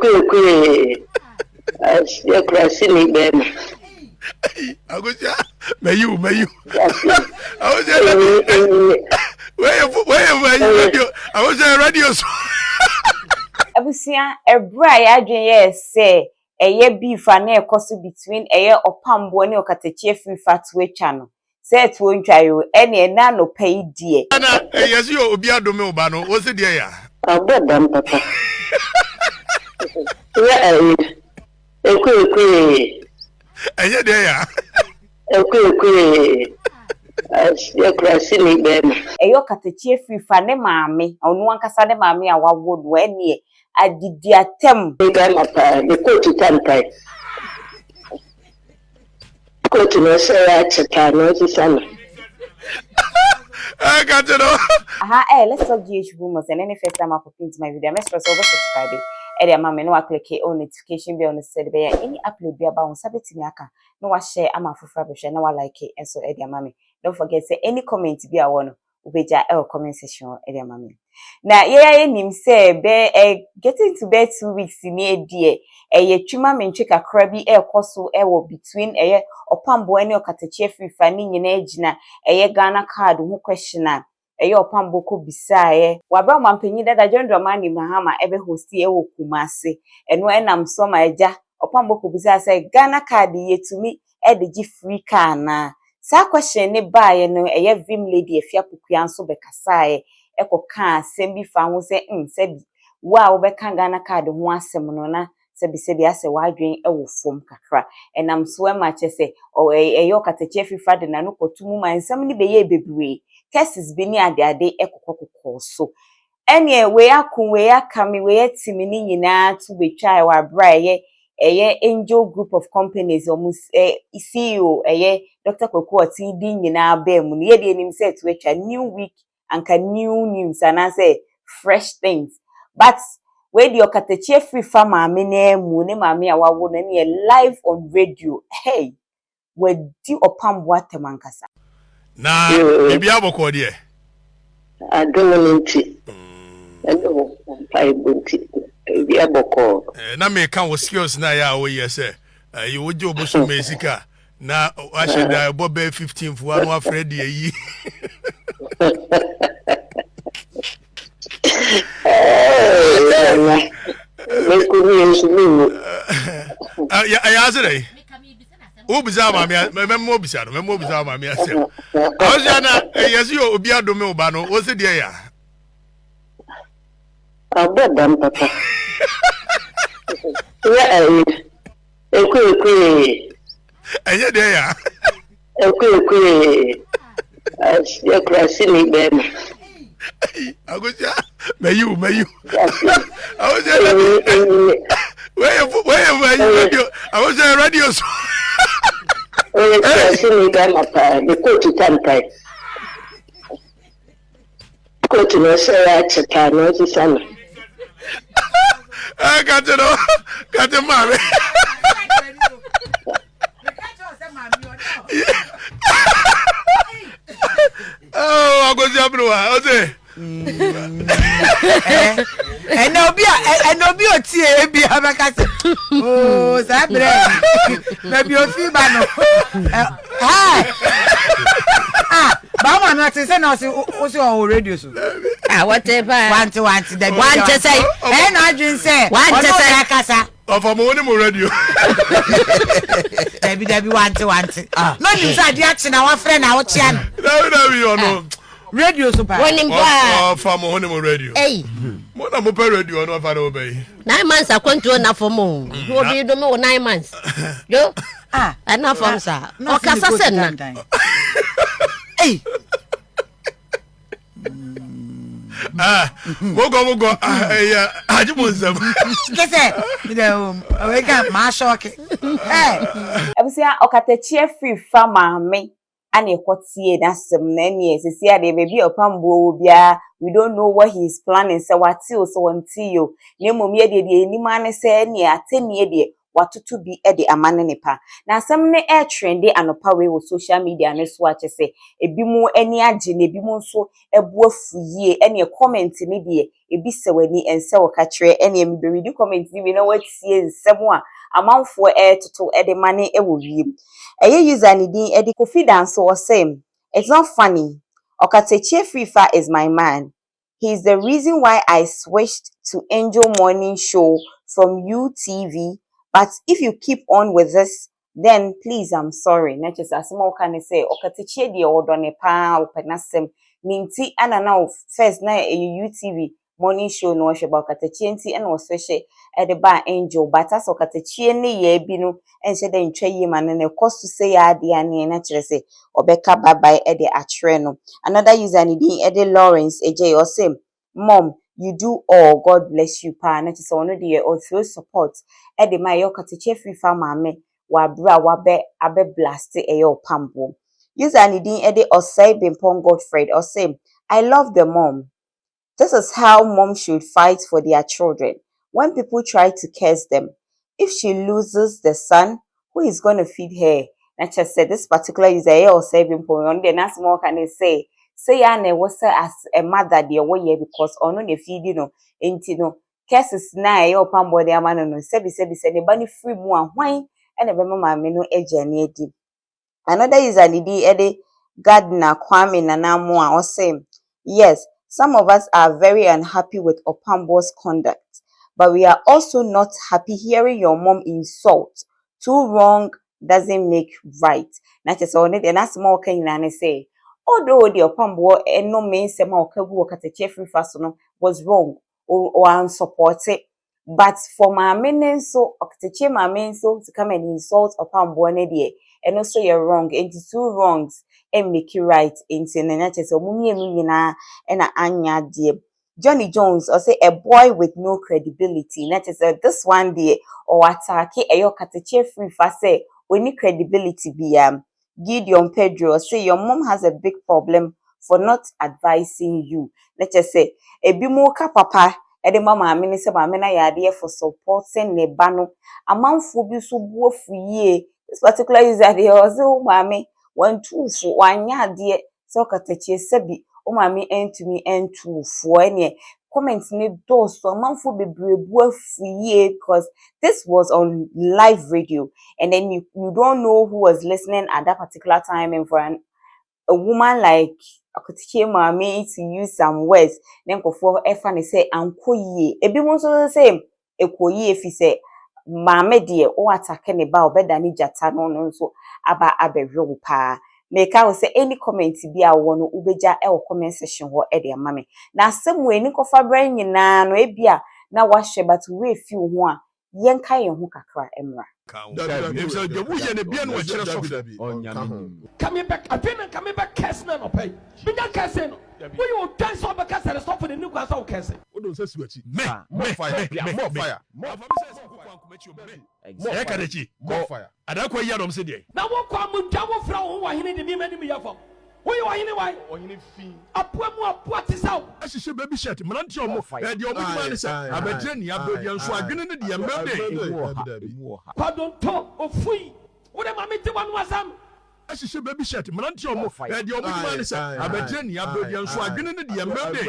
Okatakyie. Cʊrsing bema. Agoja, may you. I was where I was a radio. Abusia ebra ya adwen ye say eye beef na ekoso between eye Opambour ne Okatakyie Afrifa to etwa no say to ntwa yo ene na no pay die Na yes you obi adome oba no wo se die ya Abodam papa. Ya Cʊrsing. Enye die ya Cʊrsing. Cʊrsing bema. eye Okatakyie Afrifa ne maame onu ankasa ne maame a wawo no ene adidi atem Bema pa the coach tantai. Coach no say ya cheta no sana. I got to know. Let's talk GH rumors and any first time I pop into my video. I'm supposed to subscribe. Ede mama no click on notification bell on said be any upload be about on sabeti aka. No wa share ama Afrifa be share no wa like it and so ede mama. Don't forget say any comment be a one ubeja comment section ede mama. Na ye nim say be getting to bed 2 weeks ni edie ye twuma mentwe kakra bi ekoso ewo between Opambour ne Okatakyie Afrifa ni nyina agina Ghana card ho question Opambour ko bisaye wabra mampanyi dada John Dramani Mahama ebe hosti ewo Kumase eno enam so ma eja Opambour ko bisaye say Ghana card yetumi de free car na sa question ne baaye no vim lady efia pokua nso bekasaye ekoka asem bi fa ho se sebi wa wo beka Ghana card ho asem no na sebi ase wadwen ewo fom kakra enam so e ma che se Okatakyie Afrifa de na no kotumu mansam ni beye bebre cases bi ni ade ekokokoko so ene we akami we atimi ni nyina to betwa wa bra Angel Group of Companies almost CEO Dr. Kwaku di nyina ba mu ye de nim say to etwa new week and new news and I say fresh things but where the Okatakyie Afrifa maame na mu ne maame a wawo na ne live on radio hey we di Opambour atemankasa na bibi aboko de adominanti eno pai bunti bibi aboko na me kan wo skills na ya wo yese you would do oboso mesika na I should bobe 15 for one afraid yi I answer Obisa mami memmo obisa mami ase Ozana yes you obi adome oba no wo se de ya Abodam papa. Ya Cʊrsing. Enye de ya Cʊrsing. Cʊrsing bema. Agoja may you I was radio I was a radio Cʊrsing bema pa the coach tantai. Coach no say ya cheta no sana. I got to know got to mommy oh I go jump no I say Enobi otie bi abaka se oh sabre na bi ofi ba no ba ma say na o se on radio so whatever want that want say na adwin say want say akasa of am on mo radio Debi want no nim say ade ache na wa frɛ na wo chia no na we ono radio super wonim ba from on mo radio eh mo na mo pe radio no fa do be 9 months akonto na for mo obi do me 9 months yo ana from sa o kasa sen na eh Mogo ajimunzam kese we can ma shock Abusia Okatakyie Afrifa maame ana ekotie na sem na ene esisi ade baby Opambour bia we don't know what he is planning so what so until you ne mom ye de enima ne se ne atenie de watoto bi de amane ne pa na asɛm ne trendy anopa we wo social media ne so ache se ebi mu ani age na ebi mu nso ebu afuyie ene comment ne de ebi sewani ense wo ka kire ene mi be read comment ni we na watie nsɛm a amanfo toto de mane wo wiem eye user ni din de confidence o say it's not funny. Okatakyie Afrifa is my man. He's the reason why I switched to Angel Morning Show from UTV. But if you keep on with this, then please, I'm sorry. Not just as more can say, Okatakyie de odone pa openasem. Ninti ana now first na UTV morning show no was about Okatakyie nti and was special at the bar Angel. But as Okatakyie ne ye binu and said then try ye man and cost to say ya de ani naturally say Obeka bye bye at the atreno. Another user ni Eddie Lawrence AJ or same. Mom, you do all. God bless you, pa. Na chise ono de or through support. Ede ma yo Okatakyie Afrifa mame wa bra wa be abe blast Opambour. User ni din Ede Osei Bimpong Godfred or same. I love the mom. This is how mom should fight for their children. When people try to curse them, if she loses the son, who is going to feed her? And just said this particular user or saving point on the next more can say ya ne was as a mother dear way because on the feed curses na Opambour the man no sebi the bunny free more wine and a mama menu edge and another user ni Eddie Gardner Kwame Nana Moa or same. Yes, some of us are very unhappy with Opambour's conduct, but we are also not happy hearing your mom insult. Too wrong doesn't make right. Na just on it, and that's more can you say. Although the Opambour and no means some more Okatakyie Afrifa was wrong or unsupported, but for my men so Okatakyie my men so to come and insult Opambour and also you're wrong, and it's two wrongs. And make it right in Senate. So mummy and Anya dear Johnny Jones or say a boy with no credibility. That is this one day or attack a Okatakyie Afrifa say we need credibility be Gideon Pedro or say your mom has a big problem for not advising you. Let's just say a bimoka papa ede mama minister ma na yade for supporting ne bano amanfo bi so buafuye. This particular is that they also mama one two for one yard dear so Okatakyie sebi o mami entumi entu for any comments ni those so manfo bebrebu afuye because this was on live radio and then you don't know who was listening at that particular time and for a woman like Okatakyie mami to use some words then go for efane say ankoye ebi mo so say ekoye fi say mama de o attack ne ba obeda ni jata no so aba abehwe pa make I say any comment bi a wo no ubeja e wo comment section ho e de mama na asem we ni kofa bra nyina no e bia na wa hye but we fi ho a yenka ye ho kakra emra coming back again coming back curse na no pay binya curse no we you dance over curse and stop for the new class of curse we don't say suachi more fire more fire adakwa yi adom se de na wo kwa mudwa wo fra wo wa hene de mi mani mi yafo wo yi wa hene wai wo hene fi apua ti saw ahihye baby shirt mananti omo e de omo ma ne se abedre ni abedre nso adwene ne de mbebe kwa don to ofui wo de mama ti wanu asam ahihye baby shirt mananti omo e de omo ma ne se abedre ni abedre nso adwene ne de mbebe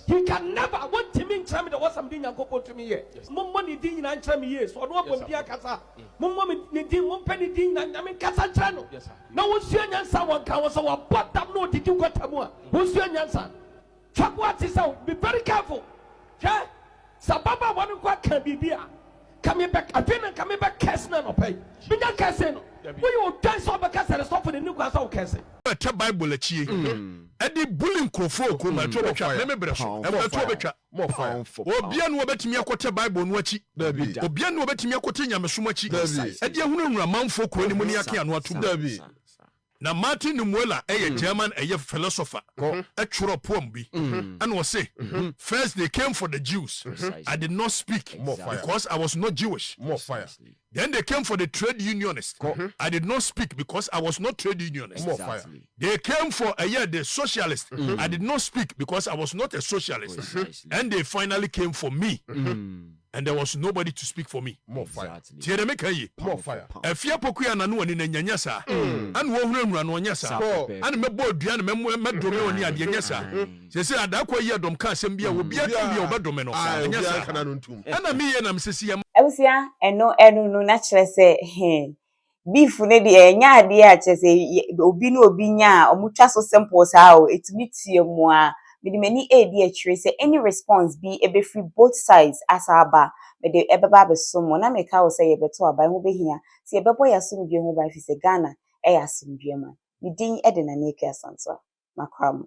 he can never want to me tell me that what something yankopon to me here mom money din na tell me here so no bom dia kasa mom ni din mom penny din na me kasa tell no na wo sua nyansa won kan wo so wo bottom no did you got amu wo sua nyansa check what is out be very careful okay sababa won kwa kan bibia coming back again coming back curse na no pay binya curse no we you dance over curse and stop for the new class of curse te bible achie edi bullying krofo ko ma to betwa me breso e ma to betwa mo fire obia no obetimi akote bible no achi obia no obetimi akote nyamesom achi edi ehununura manfo ko ni mu ni ake ano atum na Martin Mueller German philosopher tworo poem bi and was say first they came for the Jews. I did not speak because I was not Jewish. More fire. Then they came for the trade unionists. I did not speak because I was not trade unionist. More fire. They came for the socialists. I did not speak because I was not a socialist. And they finally came for me. and there was nobody to speak for me. More fire. Tie de meka yi. More fire. Afia pokuya na no woni na nyanya sa. An wo hunanura no nya sa. An mebo odua na medome oni ade nya sa. Se adakwa yi adom ka asem bia obi atum bia obedome no. Nya sa kana no ntum. Ana me ye na mesesi ya. Ebusia eno no na kire se beef ne de enya ade a kire se obi no obi nya omutwa so simple sa o etimi tie mu a me many edi akire say any response be ebe free both sides asaba me de ebeba be so mo na me ka wo say ye beto aban ho behia se ebebo ya so bi ho ba fi se Ghana e ya so bi ma me din e de na ne ke asanto makram